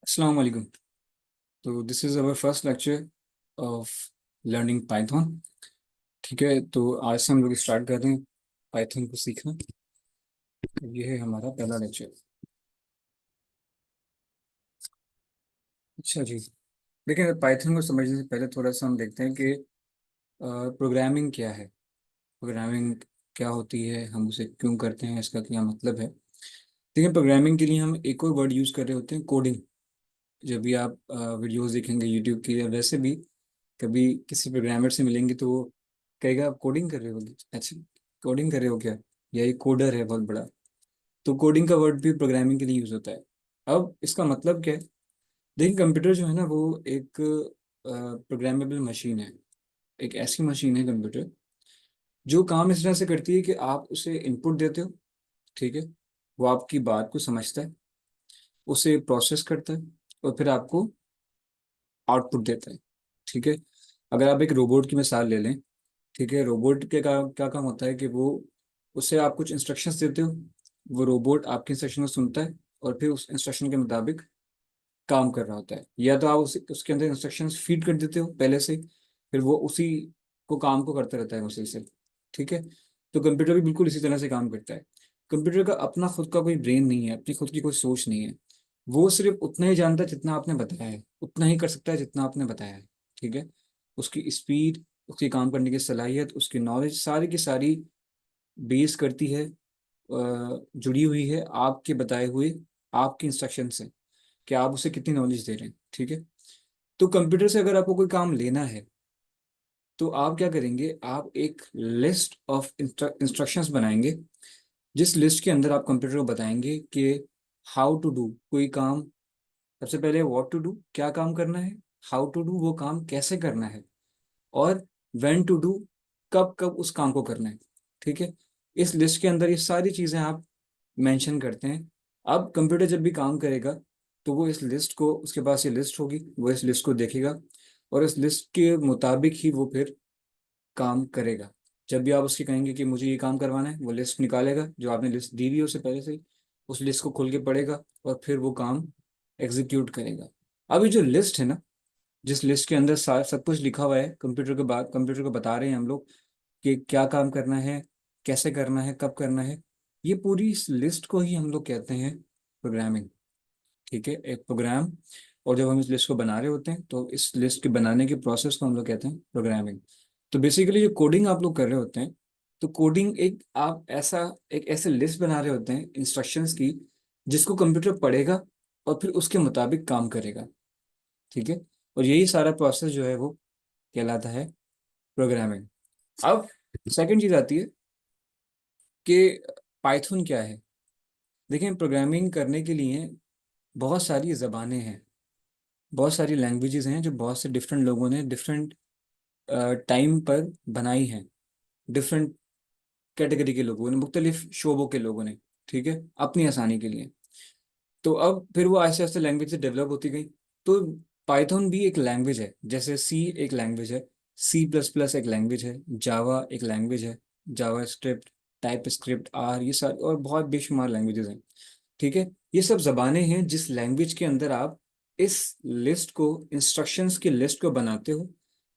अस्सलाम वालेकुम। तो this is our first lecture of learning Python. ठीक है, तो आज से हम लोग स्टार्ट कर रहे हैं पाइथन को सीखना। ये है हमारा पहला लेक्चर। अच्छा जी, देखिए पाइथन को समझने से पहले थोड़ा सा हम देखते हैं कि प्रोग्रामिंग क्या है। प्रोग्रामिंग क्या होती है, हम उसे क्यों करते हैं, इसका क्या मतलब है। देखिए, प्रोग्रामिंग के लिए हम एक और वर्ड यूज़ कर रहे होते हैं, कोडिंग। जब भी आप वीडियोस देखेंगे यूट्यूब की, या वैसे भी कभी किसी प्रोग्रामर से मिलेंगे तो वो कहेगा आप कोडिंग कर रहे हो। अच्छा, कोडिंग कर रहे हो क्या, या ये कोडर है बहुत बड़ा। तो कोडिंग का वर्ड भी प्रोग्रामिंग के लिए यूज होता है। अब इसका मतलब क्या है। देखिए, कंप्यूटर जो है ना, वो एक प्रोग्रामेबल मशीन है। एक ऐसी मशीन है कंप्यूटर जो काम इस तरह से करती है कि आप उसे इनपुट देते हो। ठीक है, वो आपकी बात को समझता है, उसे प्रोसेस करता है, और फिर आपको आउटपुट देता है। ठीक है, अगर आप एक रोबोट की मिसाल ले लें। ठीक है, रोबोट के का क्या काम होता है कि वो, उससे आप कुछ इंस्ट्रक्शंस देते हो, वो रोबोट आपके इंस्ट्रक्शन को सुनता है और फिर उस इंस्ट्रक्शन के मुताबिक काम कर रहा होता है। या तो आप उसके अंदर इंस्ट्रक्शंस फीड कर देते हो पहले से, फिर वो उसी को काम को करता रहता है उसी से। ठीक है, तो कंप्यूटर भी बिल्कुल इसी तरह से काम करता है। कंप्यूटर का अपना खुद का कोई ब्रेन नहीं है, अपनी खुद की कोई सोच नहीं है। वो सिर्फ उतना ही जानता है जितना आपने बताया है, उतना ही कर सकता है जितना आपने बताया है। ठीक है, उसकी स्पीड, उसकी काम करने की सलाहियत, उसकी नॉलेज सारी की सारी बेस करती है, जुड़ी हुई है आपके बताए हुए, आपके इंस्ट्रक्शन से, कि आप उसे कितनी नॉलेज दे रहे हैं। ठीक है, तो कंप्यूटर से अगर आपको कोई काम लेना है तो आप क्या करेंगे, आप एक लिस्ट ऑफ इंस्ट्रक्शंस बनाएंगे, जिस लिस्ट के अंदर आप कंप्यूटर को बताएंगे कि हाउ टू डू कोई काम। सबसे पहले व्हाट टू डू, क्या काम करना है। हाउ टू डू, वो काम कैसे करना है। और व्हेन टू डू, कब कब उस काम को करना है। ठीक है, इस लिस्ट के अंदर ये सारी चीज़ें आप मेंशन करते हैं। अब कंप्यूटर जब भी काम करेगा तो वो इस लिस्ट को, उसके पास ये लिस्ट होगी, वो इस लिस्ट को देखेगा, और इस लिस्ट के मुताबिक ही वो फिर काम करेगा। जब भी आप उसके कहेंगे कि मुझे ये काम करवाना है, वो लिस्ट निकालेगा जो आपने लिस्ट दी हुई है उसे पहले से ही, उस लिस्ट को खोल के पढ़ेगा और फिर वो काम एग्जीक्यूट करेगा। अब ये जो लिस्ट है ना, जिस लिस्ट के अंदर सब कुछ लिखा हुआ है, कंप्यूटर के बाद कंप्यूटर को बता रहे हैं हम लोग कि क्या काम करना है, कैसे करना है, कब करना है। ये पूरी इस लिस्ट को ही हम लोग कहते हैं प्रोग्रामिंग। ठीक है, एक प्रोग्राम। और जब हम इस लिस्ट को बना रहे होते हैं तो इस लिस्ट के बनाने के प्रोसेस को हम लोग कहते हैं प्रोग्रामिंग। तो बेसिकली जो कोडिंग आप लोग कर रहे होते हैं, तो कोडिंग एक, आप ऐसा एक ऐसे लिस्ट बना रहे होते हैं इंस्ट्रक्शंस की, जिसको कंप्यूटर पढ़ेगा और फिर उसके मुताबिक काम करेगा। ठीक है, और यही सारा प्रोसेस जो है वो कहलाता है प्रोग्रामिंग। अब सेकंड चीज आती है कि पाइथन क्या है। देखिए, प्रोग्रामिंग करने के लिए बहुत सारी ज़बानें हैं, बहुत सारी लैंग्वेजेस हैं, जो बहुत से डिफरेंट लोगों ने डिफरेंट टाइम पर बनाई हैं। डिफरेंट कैटेगरी के लोगों ने, मुख्तलिफ शोबों के लोगों ने। ठीक है, अपनी आसानी के लिए। तो अब फिर वो आहिस्ते आहिस्ते लैंग्वेज से डेवलप होती गई। तो पाइथन भी एक लैंग्वेज है, जैसे सी एक लैंग्वेज है, सी प्लस प्लस एक लैंग्वेज है, जावा एक लैंग्वेज है, जावा स्क्रिप्ट, टाइप स्क्रिप्ट, आर, ये सारे और बहुत बेशुमार लैंग्वेजेस हैं। ठीक है, ये सब जबानें हैं जिस लैंग्वेज के अंदर आप इस लिस्ट को, इंस्ट्रक्शंस की लिस्ट को बनाते हो,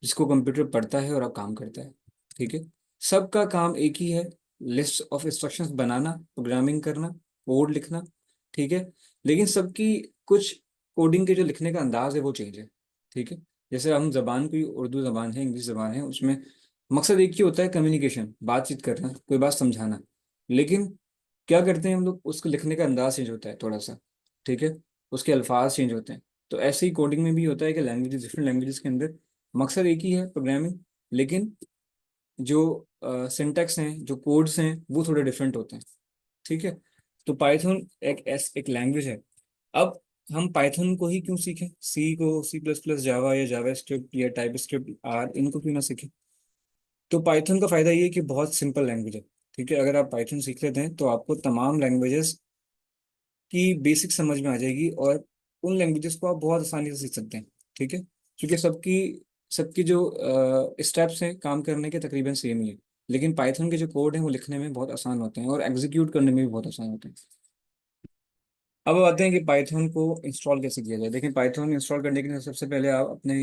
जिसको कंप्यूटर पढ़ता है और आप काम करता है। ठीक है, सबका काम एक ही है, list of instructions banana, programming करना, कोड लिखना। ठीक है, लेकिन सबकी कुछ कोडिंग के जो लिखने का अंदाज है वो चेंज है। ठीक है, जैसे हम जबान, कोई उर्दू जबान है, इंग्लिश जबान है, उसमें मकसद एक ही होता है, कम्युनिकेशन, बातचीत करना, कोई बात समझाना। लेकिन क्या करते हैं हम लोग, उसको लिखने का अंदाज चेंज होता है थोड़ा सा। ठीक है, उसके अल्फाज चेंज होते हैं। तो ऐसे ही कोडिंग में भी होता है कि लैंग्वेजेस, डिफरेंट लैंग्वेजेस के अंदर मकसद एक ही है, प्रोग्रामिंग। लेकिन जो सिंटैक्स हैं, जो कोड्स हैं, वो थोड़े डिफरेंट होते हैं। ठीक है, तो पाइथन एक लैंग्वेज है। अब हम पाइथन को ही क्यों सीखें, सी को, सी प्लस प्लस, जावा या जावा स्क्रिप्ट या टाइप स्क्रिप्ट, आर, इनको क्यों ना सीखें। तो पाइथन का फायदा ये है कि बहुत सिंपल लैंग्वेज है। ठीक है, अगर आप पाइथन सीख लेते हैं तो आपको तमाम लैंग्वेजेस की बेसिक समझ में आ जाएगी, और उन लैंग्वेजेस को आप बहुत आसानी से सीख सकते हैं। ठीक है, क्योंकि सबकी सबकी जो स्टेप्स हैं काम करने के तकरीबन सेम ही है। लेकिन पाइथन के जो कोड हैं वो लिखने में बहुत आसान होते हैं और एग्जीक्यूट करने में भी बहुत आसान होते हैं। अब आते हैं कि पाइथन को इंस्टॉल कैसे किया जाए। देखिए, पाइथन इंस्टॉल करने के लिए सबसे पहले आप अपने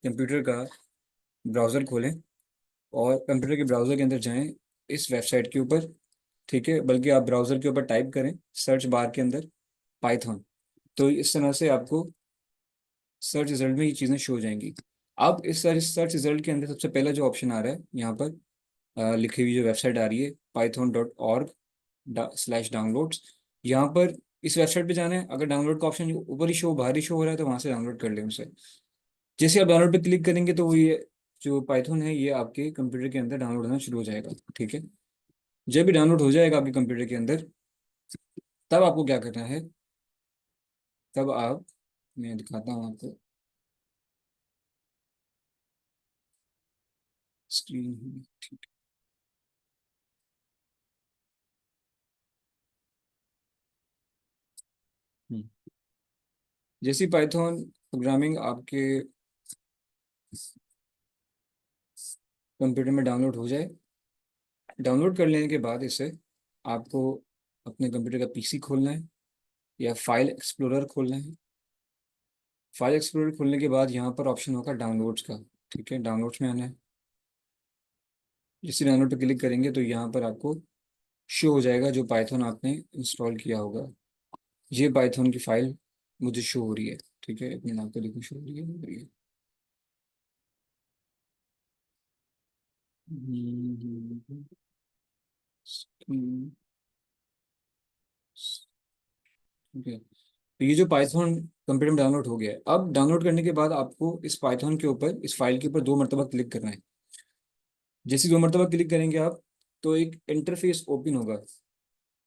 कंप्यूटर का ब्राउज़र खोलें और कंप्यूटर के ब्राउज़र के अंदर जाएं, इस वेबसाइट के ऊपर। ठीक है, बल्कि आप ब्राउज़र के ऊपर टाइप करें सर्च बार के अंदर पाइथन। तो इस तरह से आपको सर्च रिजल्ट में ये चीज़ें शो हो जाएंगी। अब इस सर्च रिजल्ट के अंदर सबसे पहला जो ऑप्शन आ रहा है यहाँ पर, लिखी हुई जो वेबसाइट आ रही है python.org/downloads, यहाँ पर इस वेबसाइट पे जाना है। अगर डाउनलोड का ऑप्शन ऊपर ही शो, बाहर ही शो हो रहा है, तो वहाँ से डाउनलोड कर लें उसे। जैसे आप डाउनलोड पे क्लिक करेंगे तो वो ये जो पाइथन है ये आपके कंप्यूटर के अंदर डाउनलोड होना शुरू हो जाएगा। ठीक है, जब भी डाउनलोड हो जाएगा आपके कंप्यूटर के अंदर, तब आपको क्या करना है, तब आप, मैं दिखाता हूँ आपको स्क्रीन। जैसी पाइथन प्रोग्रामिंग आपके कंप्यूटर में डाउनलोड हो जाए, डाउनलोड कर लेने के बाद इसे आपको अपने कंप्यूटर का पीसी खोलना है या फाइल एक्सप्लोरर खोलना है। फाइल एक्सप्लोरर खोलने के बाद यहाँ पर ऑप्शन होगा डाउनलोड्स का। ठीक है, डाउनलोड्स में आना है। जैसे डाउनलोड पर क्लिक करेंगे तो यहाँ पर आपको शो हो जाएगा जो पाइथन आपने इंस्टॉल किया होगा। ये पाइथन की फाइल मुझे शो हो रही है। ठीक है, अपने नाम को देखो, शो हो रही है। हम्म, ठीक है, तो ये जो पाइथन कंप्यूटर में डाउनलोड हो गया है। अब डाउनलोड करने के बाद आपको इस पाइथन के ऊपर, इस फाइल के ऊपर 2 मरतबा क्लिक करना है। जैसे 2 मरतबा क्लिक करेंगे आप, तो एक इंटरफेस ओपन होगा।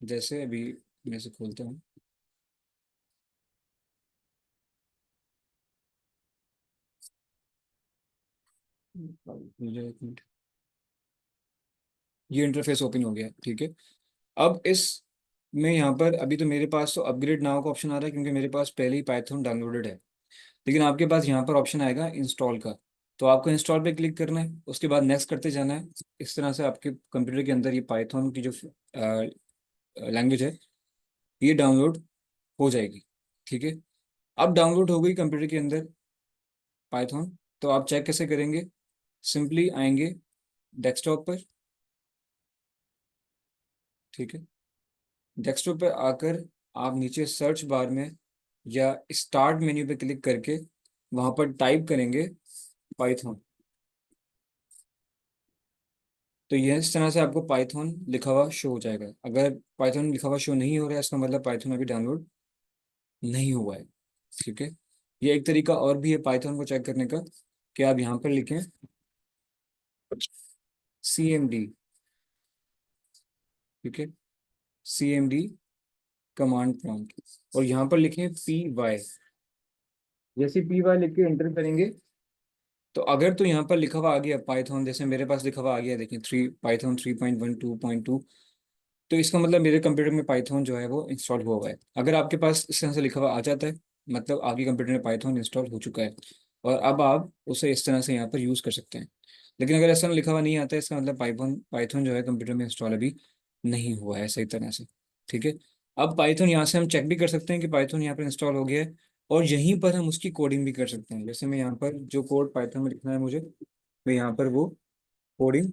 जैसे अभी मैं इसे खोलता हूँ। मुझे एक मिनट, ये इंटरफेस ओपन हो गया। ठीक है, अब इस में यहाँ पर अभी तो मेरे पास तो अपग्रेड नाउ का ऑप्शन आ रहा है, क्योंकि मेरे पास पहले ही पाइथन डाउनलोडेड है। लेकिन आपके पास यहाँ पर ऑप्शन आएगा इंस्टॉल का, तो आपको इंस्टॉल पे क्लिक करना है, उसके बाद नेक्स्ट करते जाना है। इस तरह से आपके कंप्यूटर के अंदर ये पाइथन की जो लैंग्वेज है ये डाउनलोड हो जाएगी। ठीक है, अब डाउनलोड हो गई कंप्यूटर के अंदर पाइथन, तो आप चेक कैसे करेंगे? सिंपली आएंगे डेस्कटॉप पर। ठीक है, डेस्कटॉप पर आकर आप नीचे सर्च बार में या स्टार्ट मेन्यू पे क्लिक करके वहां पर टाइप करेंगे पाइथन। तो यह इस तरह से आपको पाइथन लिखा हुआ शो हो जाएगा। अगर पाइथन लिखा हुआ शो नहीं हो रहा है, इसका मतलब पाइथन अभी डाउनलोड नहीं हुआ है। ठीक है, ये एक तरीका और भी है पाइथन को चेक करने का, कि आप यहाँ पर लिखें CMD। ठीक है, CMD कमांड प्रॉम्प्ट, और यहाँ पर लिखें PY। जैसे PY लिख के एंटर करेंगे, तो अगर तो यहाँ पर लिखा हुआ आ गया पाइथन, जैसे मेरे पास लिखा हुआ आ गया, देखिए पाइथन 3.12.2, तो इसका मतलब मेरे कंप्यूटर में पाइथन जो है वो इंस्टॉल हुआ हुआ है। अगर आपके पास इस तरह से लिखा हुआ आ जाता है, मतलब आपके कंप्यूटर में पाइथन इंस्टॉल हो चुका है, और अब आप उसे इस तरह से यहाँ पर यूज़ कर सकते हैं। लेकिन अगर ऐसा लिखा हुआ नहीं आता है, इसका मतलब पाइथन पाइथन जो है कंप्यूटर में इंस्टॉल अभी नहीं हुआ है सही तरह से। ठीक है, अब पाइथन यहाँ से हम चेक भी कर सकते हैं कि पाइथन यहाँ पर इंस्टॉल हो गया है, और यहीं पर हम उसकी कोडिंग भी कर सकते हैं। जैसे मैं यहाँ पर जो कोड पाइथन में लिखना है मुझे, मैं यहाँ पर वो कोडिंग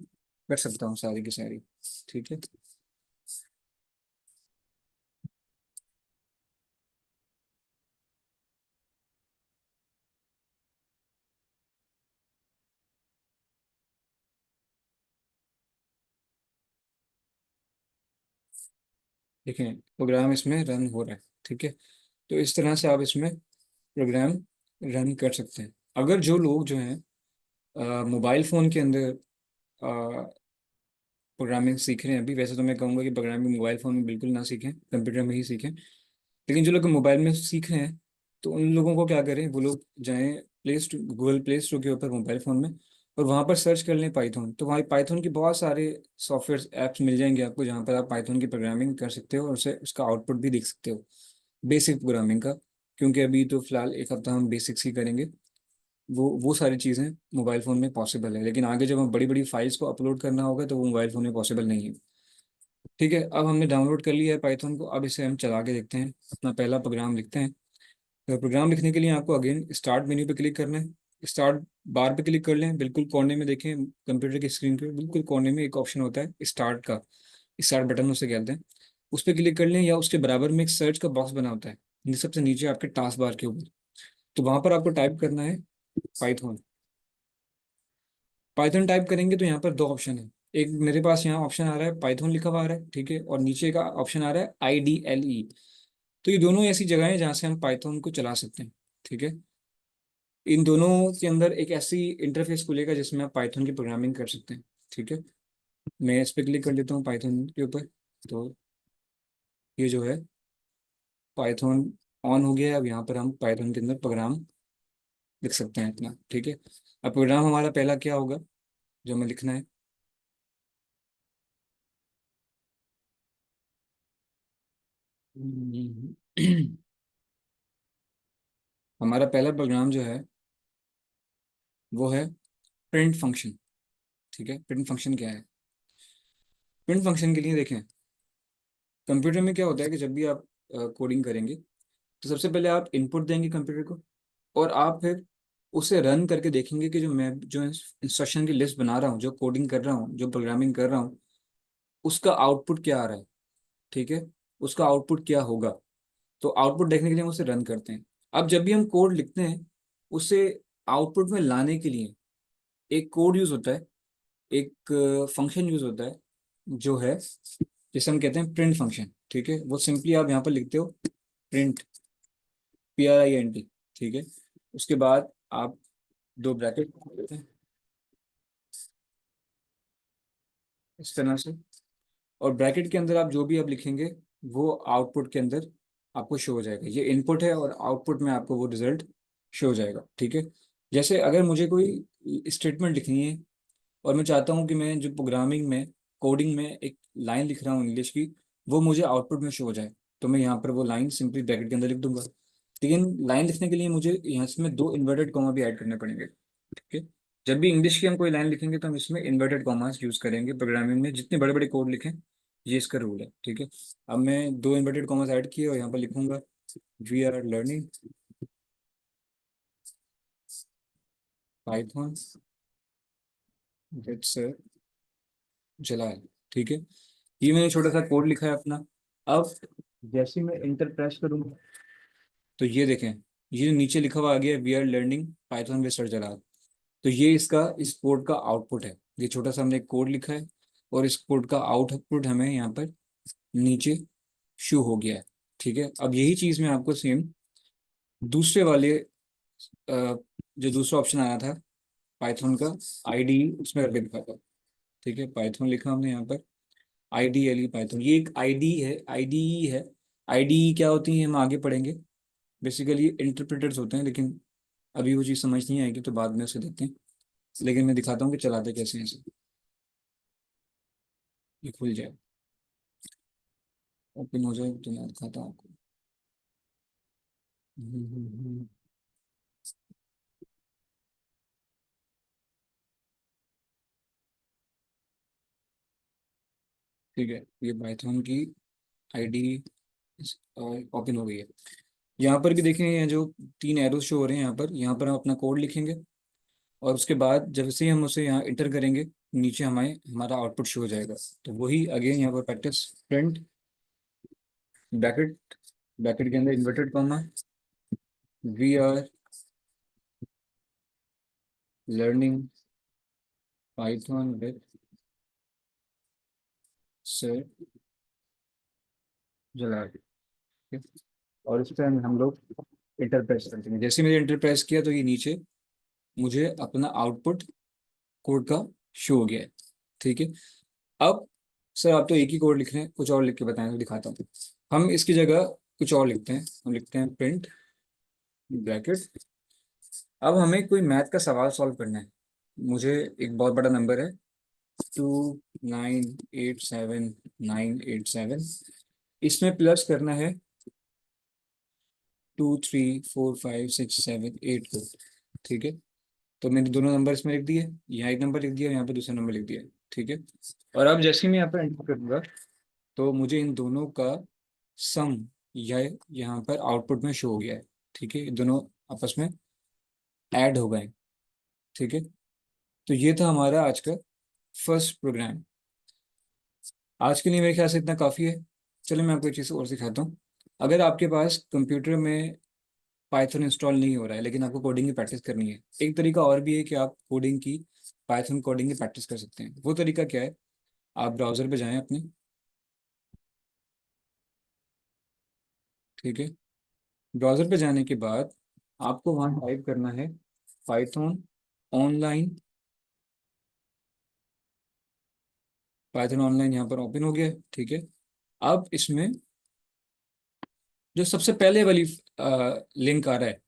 कर सकता हूँ सारी की सारी। ठीक है, देखें प्रोग्राम इसमें रन हो रहा है। ठीक है, तो इस तरह से आप इसमें प्रोग्राम रन कर सकते हैं। अगर जो लोग जो हैं मोबाइल फ़ोन के अंदर प्रोग्रामिंग सीख रहे हैं अभी, वैसे तो मैं कहूँगा कि प्रोग्रामिंग मोबाइल फ़ोन में बिल्कुल ना सीखें, कंप्यूटर में ही सीखें। लेकिन जो लोग मोबाइल में सीख रहे हैं, तो उन लोगों को क्या करें, वो लोग जाएं गूगल प्ले स्टोर के ऊपर मोबाइल फ़ोन में, और वहाँ पर सर्च कर लें पाइथन। तो वहाँ पाइथन के बहुत सारे सॉफ्टवेयर ऐप्स मिल जाएंगे आपको, जहाँ पर आप पाइथन की प्रोग्रामिंग कर सकते हो और उसे उसका आउटपुट भी देख सकते हो, बेसिक प्रोग्रामिंग का। क्योंकि अभी तो फिलहाल एक हफ्ता हम बेसिक्स ही करेंगे। वो सारी चीज़ें मोबाइल फ़ोन में पॉसिबल है, लेकिन आगे जब हम बड़ी बड़ी फाइल्स को अपलोड करना होगा तो वो मोबाइल फ़ोन में पॉसिबल नहीं है। ठीक है, अब हमने डाउनलोड कर लिया है पाइथन को। अब इसे हम चला के देखते हैं, अपना पहला प्रोग्राम लिखते हैं। तो प्रोग्राम लिखने के लिए आपको अगेन स्टार्ट मेन्यू पे क्लिक करना है, स्टार्ट बार पे क्लिक कर लें। बिल्कुल कोने में देखें कंप्यूटर की स्क्रीन पे, बिल्कुल कोने में एक ऑप्शन होता है स्टार्ट का, स्टार्ट बटन उसे कहते हैं। उस पर क्लिक कर लें, या उसके बराबर में एक सर्च का बॉक्स बना होता है सबसे नीचे आपके टास्क बार के ऊपर। तो वहां पर आपको टाइप करना है पाइथन। पाइथन टाइप करेंगे तो यहाँ पर दो ऑप्शन है। एक मेरे पास यहाँ ऑप्शन आ रहा है पाइथन लिखा हुआ आ रहा है, ठीक है, और नीचे का ऑप्शन आ रहा है IDLE। तो ये दोनों ऐसी जगह है जहाँ से हम पाइथन को चला सकते हैं, ठीक है। इन दोनों के अंदर एक ऐसी इंटरफेस खुलेगा जिसमें आप पाइथन की प्रोग्रामिंग कर सकते हैं, ठीक है। मैं इस पर क्लिक कर लेता हूँ पाइथन के ऊपर। तो ये जो है पाइथन ऑन हो गया है। अब यहाँ पर हम पाइथन के अंदर प्रोग्राम लिख सकते हैं अपना, ठीक है। अब प्रोग्राम हमारा पहला क्या होगा जो हमें लिखना है? हमारा पहला प्रोग्राम जो है वो है प्रिंट फंक्शन, ठीक है। प्रिंट फंक्शन क्या है? प्रिंट फंक्शन के लिए देखें, कंप्यूटर में क्या होता है कि जब भी आप कोडिंग करेंगे तो सबसे पहले आप इनपुट देंगे कंप्यूटर को, और आप फिर उसे रन करके देखेंगे कि जो इंस्ट्रक्शन की लिस्ट बना रहा हूँ, जो कोडिंग कर रहा हूँ, जो प्रोग्रामिंग कर रहा हूँ, उसका आउटपुट क्या आ रहा है, ठीक है। उसका आउटपुट क्या होगा। तो आउटपुट देखने के लिए हम उसे रन करते हैं। अब जब भी हम कोड लिखते हैं, उसे आउटपुट में लाने के लिए एक कोड यूज होता है, एक फंक्शन यूज होता है जो है, जिसे हम कहते हैं प्रिंट फंक्शन, ठीक है। वो सिंपली आप यहाँ पर लिखते हो प्रिंट, PRINT, ठीक है। उसके बाद आप दो ब्रैकेट देते हैं इस तरह से, और ब्रैकेट के अंदर आप जो भी आप लिखेंगे वो आउटपुट के अंदर आपको शो हो जाएगा। ये इनपुट है और आउटपुट में आपको वो रिजल्ट शो हो जाएगा, ठीक है। जैसे अगर मुझे कोई स्टेटमेंट लिखनी है और मैं चाहता हूँ कि मैं जो प्रोग्रामिंग में, कोडिंग में एक लाइन लिख रहा हूँ इंग्लिश की, वो मुझे आउटपुट में शो हो जाए, तो मैं यहाँ पर वो लाइन सिंपली ब्रैकेट के अंदर लिख दूंगा। लेकिन लाइन लिखने के लिए मुझे यहाँ इसमें दो इन्वर्टेड कॉमा भी ऐड करने पड़ेंगे, ठीक है। जब भी इंग्लिश की हम कोई लाइन लिखेंगे तो हम इसमें इन्वर्टेड कॉमास यूज करेंगे। प्रोग्रामिंग में जितने बड़े बड़े कोड लिखें, ये इसका रूल है, ठीक है। अब मैं दो इन्वर्टेड कॉमास ऐड किए और यहाँ पर लिखूंगा we are learning Python with sir Jalal, ठीक है। ये मैंने छोटा सा कोड लिखा है अपना। अब जैसे ही मैं इंटर प्रेस करूंगा तो ये देखें, ये जो नीचे लिखा हुआ आ गया we are learning Python with sir Jalal. तो ये इसका, इस कोड का आउटपुट है। ये छोटा सा हमने एक कोड लिखा है और इस कोड का आउटपुट हमें यहाँ पर नीचे शो हो गया है, ठीक है। अब यही चीज़ मैं आपको सेम दूसरे वाले जो दूसरा ऑप्शन आया था पाइथन का IDE, उसमें करके दिखाता हूँ, ठीक है। पाइथन लिखा हमने यहाँ पर IDLE पाइथन, ये एक IDE है। IDE क्या होती है हम आगे पढ़ेंगे। बेसिकली इंटरप्रेटर्स होते हैं, लेकिन अभी वो चीज़ समझ नहीं आएगी तो बाद में उसे देखते हैं। लेकिन मैं दिखाता हूँ कि चलाते कैसे हैं इसे। ये खुल जाए, ओपन हो जाए तो मैं दिखाता हूँ आपको। हम्म। ठीक है, ये पाइथन की ID ओपन हो गई है। यहाँ पर भी देखें, ये जो तीन एरोज शो हो रहे हैं यहाँ पर हम अपना कोड लिखेंगे, और उसके बाद जब से हम उसे यहाँ इंटर करेंगे, नीचे हमारा आउटपुट शो हो जाएगा। तो वही अगेन यहाँ पर प्रैक्टिस प्रिंट ब्रैकेट, ब्रैकेट के अंदर inverted comma we are learning Python with sir Jalal, ठीक है? और इस पर हम लोग इंटर प्रेस करते हैं। जैसे मैंने इंटर प्रेस किया तो ये नीचे मुझे अपना आउटपुट कोड का शो हो गया है, ठीक है। अब सर आप तो एक ही कोड लिख रहे हैं, कुछ और लिख के बताएं तो दिखाता हूँ। हम इसकी जगह कुछ और लिखते हैं, हम लिखते हैं प्रिंट ब्रैकेट। अब हमें कोई मैथ का सवाल सॉल्व करना है। मुझे एक बहुत बड़ा नंबर है 2987987, इसमें प्लस करना है 2345678 को, ठीक है। तो मैंने दोनों नंबर इसमें लिख दिए, यहाँ एक नंबर लिख दिया, यहाँ पे दूसरा नंबर लिख दिया, ठीक है। और अब जैसे ही मैं यहाँ पर एंटर करूँगा तो मुझे इन दोनों का सम यह यहाँ पर आउटपुट में शो हो गया है। ठीक है, ये दोनों आपस में ऐड हो गए। ठीक है, तो ये था हमारा आज का फर्स्ट प्रोग्राम। आज के लिए मेरे ख्याल से इतना काफ़ी है। चलो मैं आपको एक चीज़ और सिखाता हूँ। अगर आपके पास कंप्यूटर में पाइथन इंस्टॉल नहीं हो रहा है लेकिन आपको कोडिंग की प्रैक्टिस करनी है, एक तरीका और भी है कि आप कोडिंग की, पाइथन कोडिंग की प्रैक्टिस कर सकते हैं। वो तरीका क्या है? आप ब्राउज़र पे जाएं अपने। ठीक है, ब्राउज़र पे जाने के बाद आपको वहाँ टाइप करना है पाइथन ऑनलाइन। पाइथन ऑनलाइन यहाँ पर ओपन हो गया है। ठीक है, अब इसमें जो सबसे पहले वाली लिंक आ रहा है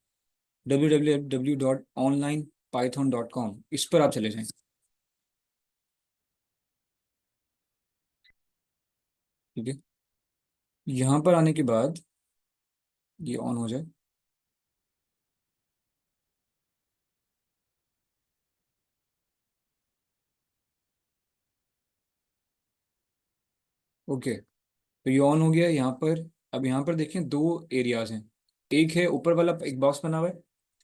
www.onlinepython.com, इस पर आप चले जाएं। ठीक है, यहाँ पर आने के बाद ये ऑन हो जाए। ओके, तो ये ऑन हो गया है यहाँ पर। अब यहाँ पर देखें, दो एरियाज हैं। एक है ऊपर वाला एक बॉक्स बना हुआ है।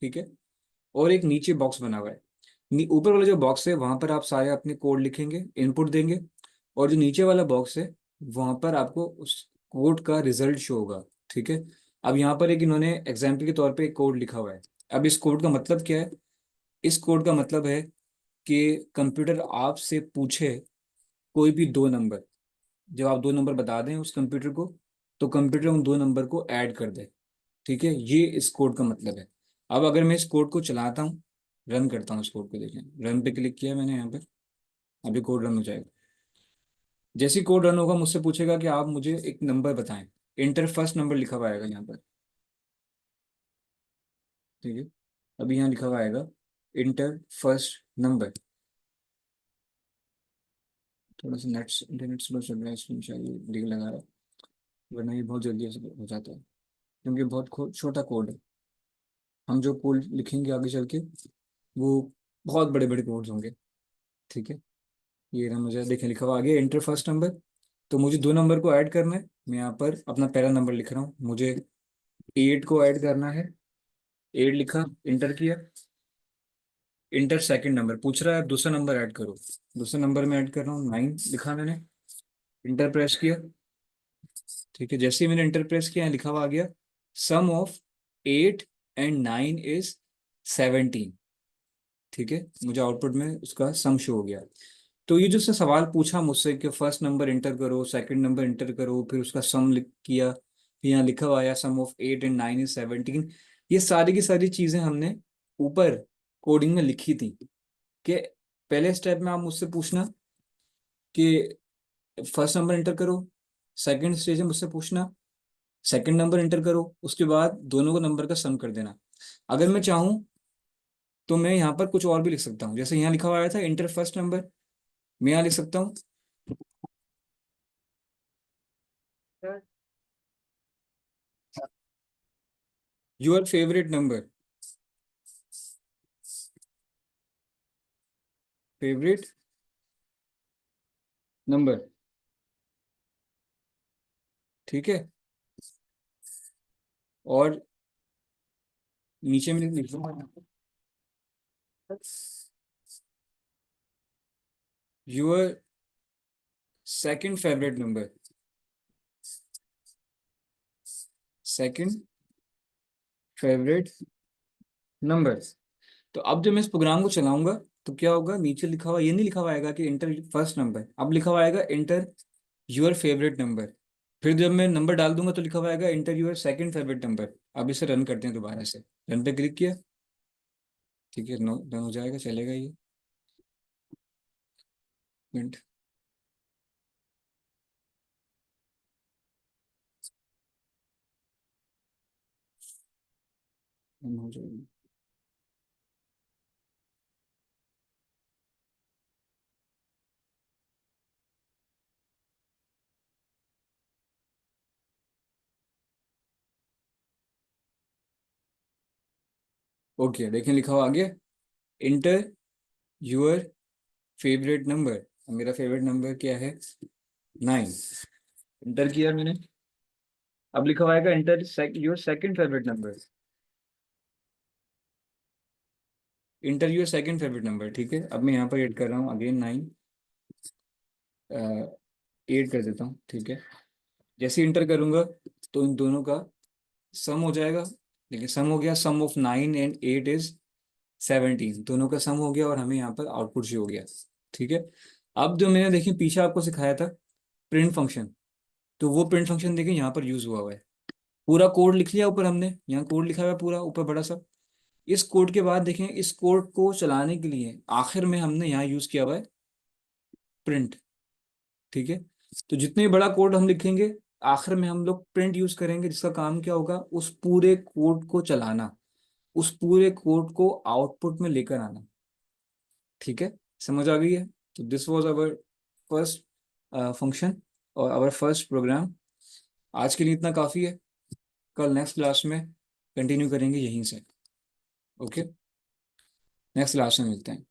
ठीक है, और एक नीचे बॉक्स बना हुआ है। ऊपर वाला जो बॉक्स है वहां पर आप सारे अपने कोड लिखेंगे, इनपुट देंगे। और जो नीचे वाला बॉक्स है वहां पर आपको उस कोड का रिजल्ट शो होगा। ठीक है, अब यहाँ पर एक इन्होंने एग्जाम्पल के तौर पे एक कोड लिखा हुआ है। अब इस कोड का मतलब क्या है? इस कोड का मतलब है कि कंप्यूटर आपसे पूछे कोई भी दो नंबर, जब आप दो नंबर बता दें उस कंप्यूटर को, तो कंप्यूटर उन दो नंबर को ऐड कर दे। ठीक है, ये इस कोड का मतलब है। अब अगर मैं इस कोड को चलाता हूँ, रन करता हूँ इस कोड को, देखें रन पे क्लिक किया मैंने यहाँ पर। अभी कोड रन हो जाएगा। जैसे ही कोड रन होगा मुझसे पूछेगा कि आप मुझे एक नंबर बताएं। इंटर फर्स्ट नंबर लिखा हुआ आएगा यहाँ पर। ठीक है, अभी यहाँ लिखा हुआ आएगा इंटर फर्स्ट नंबर। थोड़ा सा नेट इंटरनेट स्लो चल रहा है इसलिए शायद ये डिले लगा रहा है, वरना ये बहुत जल्दी ऐसे हो जाता है क्योंकि बहुत छोटा कोड है। हम जो कोड लिखेंगे आगे चल के वो बहुत बड़े बड़े कोड्स होंगे। ठीक है, ये ना मुझे देखें लिखा हुआ आगे इंटर फर्स्ट नंबर। तो मुझे दो नंबर को ऐड करना है। मैं यहाँ पर अपना पहला नंबर लिख रहा हूँ, मुझे 8 को ऐड करना है। 8 लिखा, इंटर किया। इंटर सेकंड नंबर पूछ रहा है, दूसरा नंबर ऐड करो। दूसरे नंबर में ऐड कर रहा हूँ, 9 लिखा मैंने। इंटर प्रेस किया। ठीक है, जैसे ही मैंने इंटर प्रेस किया लिखा हुआ आ गया सम ऑफ 8 एंड 9 इज 17। ठीक है, मुझे आउटपुट में उसका सम शो हो गया। तो ये जो उसने सवाल पूछा मुझसे कि फर्स्ट नंबर इंटर करो, सेकंड नंबर इंटर करो, फिर उसका सम लिख किया, फिर यहाँ लिखा हुआ आया सम ऑफ 8 एंड 9 इज 17। ये सारी की सारी चीजें हमने ऊपर कोडिंग में लिखी थी। कि पहले स्टेप में आप मुझसे पूछना कि फर्स्ट नंबर इंटर करो। सेकंड स्टेज में मुझसे पूछना सेकंड नंबर इंटर करो, उसके बाद दोनों को नंबर का सम कर देना। अगर मैं चाहूँ तो मैं यहाँ पर कुछ और भी लिख सकता हूँ, जैसे यहाँ लिखा हुआ आया था इंटर फर्स्ट नंबर। मैं यहाँ लिख सकता हूँ your favourite number. Favourite number. ठीक है, और नीचे में लिख दूंगा your second favourite number. Second favourite number. तो अब जब मैं इस प्रोग्राम को चलाऊंगा तो क्या होगा, नीचे लिखा हुआ ये नहीं लिखा हुआ आएगा कि इंटर फर्स्ट नंबर, अब लिखा हुआ आएगा इंटर योर फेवरेट नंबर। फिर जब मैं नंबर डाल दूंगा तो लिखा हुआ आएगा inter your second favourite number. अब इसे रन करते हैं दोबारा से। रन पे क्लिक किया। ठीक है, नो रन हो जाएगा, चलेगा ये। मिनट, रन हो जाएगी। ओके, देखें लिखा हुआ आ गया इंटर योर फेवरेट नंबर। मेरा फेवरेट नंबर क्या है? 9। इंटर किया मैंने। अब लिखा हुआ है inter your second favourite number. Inter your second favourite number, ठीक है। अब मैं यहाँ पर ऐड कर रहा हूँ अगेन 9, 8 कर देता हूँ, ठीक है। जैसे इंटर करूंगा तो इन दोनों का सम हो जाएगा। देखिए सम हो गया, सम ऑफ 9 and 8 इज 17, दोनों का सम हो गया और हमें यहाँ पर आउटपुट शो हो गया, ठीक है। अब जो मैंने देखिए पीछे आपको सिखाया था प्रिंट फंक्शन, तो वो प्रिंट फंक्शन देखिए यहाँ पर यूज हुआ है। पूरा कोड लिख लिया ऊपर हमने, यहाँ कोड लिखा हुआ है पूरा ऊपर बड़ा सा। इस कोड के बाद देखें, इस कोड को चलाने के लिए आखिर में हमने यहाँ यूज किया हुआ है प्रिंट, ठीक है। तो जितने बड़ा कोड हम लिखेंगे, आखिर में हम लोग प्रिंट यूज करेंगे, जिसका काम क्या होगा, उस पूरे कोड को चलाना, उस पूरे कोड को आउटपुट में लेकर आना, ठीक है। समझ आ गई है? तो this was our first function और आवर फर्स्ट प्रोग्राम। आज के लिए इतना काफ़ी है। कल नेक्स्ट क्लास में कंटिन्यू करेंगे यहीं से। ओके, नेक्स्ट क्लास में मिलते हैं।